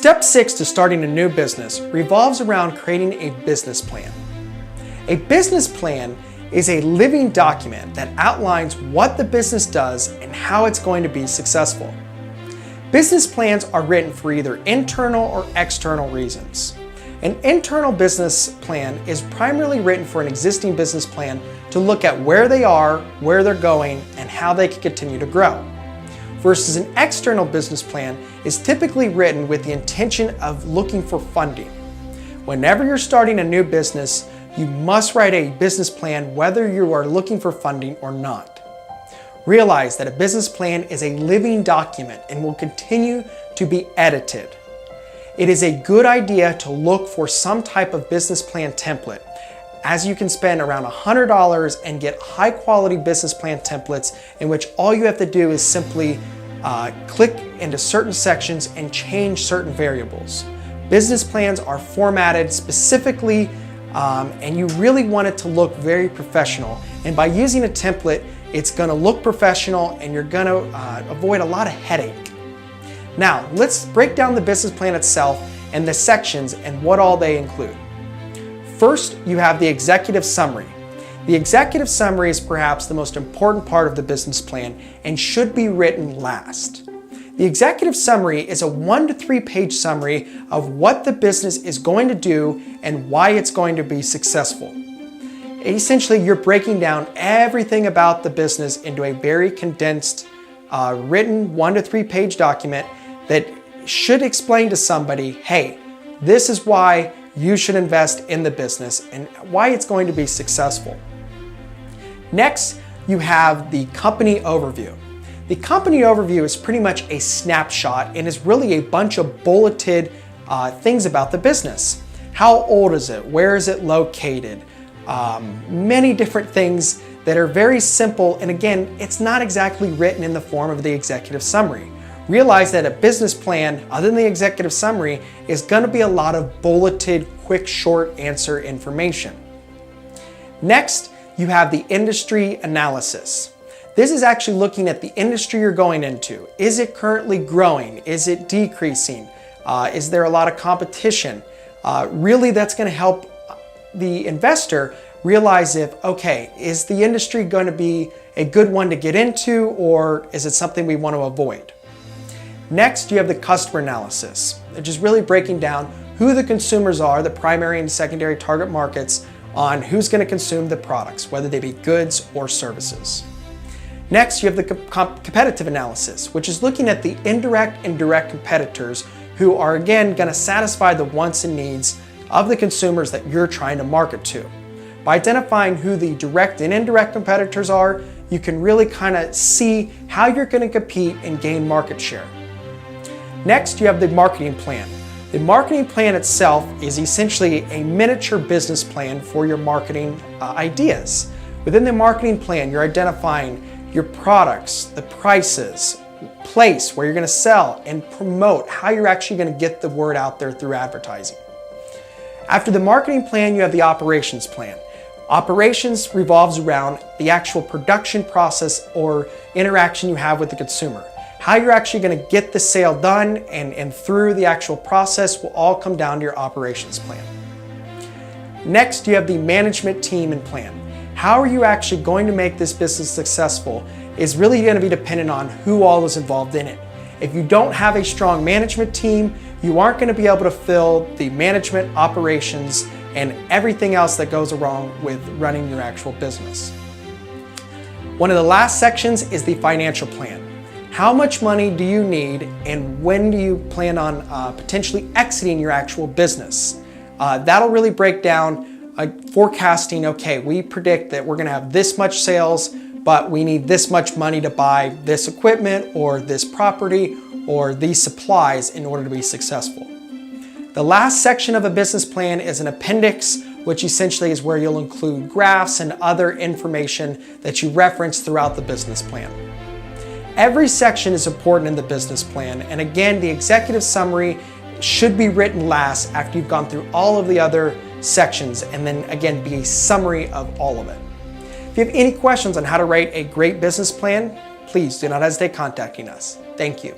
Step 6 to starting a new business revolves around creating a business plan. A business plan is a living document that outlines what the business does and how it's going to be successful. Business plans are written for either internal or external reasons. An internal business plan is primarily written for an existing business plan to look at where they are, where they're going, and how they can continue to grow. Versus an external business plan is typically written with the intention of looking for funding. Whenever you're starting a new business, you must write a business plan whether you are looking for funding or not. Realize that a business plan is a living document and will continue to be edited. It is a good idea to look for some type of business plan template, as you can spend around $100 and get high quality business plan templates in which all you have to do is simply click into certain sections and change certain variables. Business plans are formatted specifically and you really want it to look very professional. And by using a template, it's going to look professional and you're going to avoid a lot of headache. Now, let's break down the business plan itself and the sections and what all they include. First, you have the executive summary. The executive summary is perhaps the most important part of the business plan and should be written last. The executive summary is a 1 to 3 page summary of what the business is going to do and why it's going to be successful. Essentially, you're breaking down everything about the business into a very condensed, written 1 to 3 page document that should explain to somebody, hey, this is why you should invest in the business and why it's going to be successful. Next, you have the company overview. The company overview is pretty much a snapshot and is really a bunch of bulleted things about the business. How old is it? Where is it located? Many different things that are very simple, and again, it's not exactly written in the form of the executive summary. Realize that a business plan, other than the executive summary, is going to be a lot of bulleted, quick, short answer information. Next, you have the industry analysis. This is actually looking at the industry you're going into. Is it currently growing? Is it decreasing? Is there a lot of competition? Really, that's going to help the investor realize if, okay, is the industry going to be a good one to get into, or is it something we want to avoid? Next, you have the customer analysis, which is really breaking down who the consumers are, the primary and secondary target markets, on who's going to consume the products, whether they be goods or services. Next, you have the competitive analysis, which is looking at the indirect and direct competitors who are, again, going to satisfy the wants and needs of the consumers that you're trying to market to. By identifying who the direct and indirect competitors are, you can really kind of see how you're going to compete and gain market share. Next, you have the marketing plan. The marketing plan itself is essentially a miniature business plan for your marketing ideas. Within the marketing plan, you're identifying your products, the prices, place where you're going to sell, and promote how you're actually going to get the word out there through advertising. After the marketing plan, you have the operations plan. Operations revolves around the actual production process or interaction you have with the consumer. How you're actually going to get the sale done and through the actual process will all come down to your operations plan. Next, you have the management team and plan. How are you actually going to make this business successful is really going to be dependent on who all is involved in it. If you don't have a strong management team, you aren't going to be able to fill the management, operations, and everything else that goes along with running your actual business. One of the last sections is the financial plan. How much money do you need and when do you plan on potentially exiting your actual business? That'll really break down forecasting, okay, we predict that we're going to have this much sales, but we need this much money to buy this equipment or this property or these supplies in order to be successful. The last section of a business plan is an appendix, which essentially is where you'll include graphs and other information that you reference throughout the business plan. Every section is important in the business plan, and again, the executive summary should be written last after you've gone through all of the other sections, and then again be a summary of all of it. If you have any questions on how to write a great business plan, please do not hesitate contacting us. Thank you.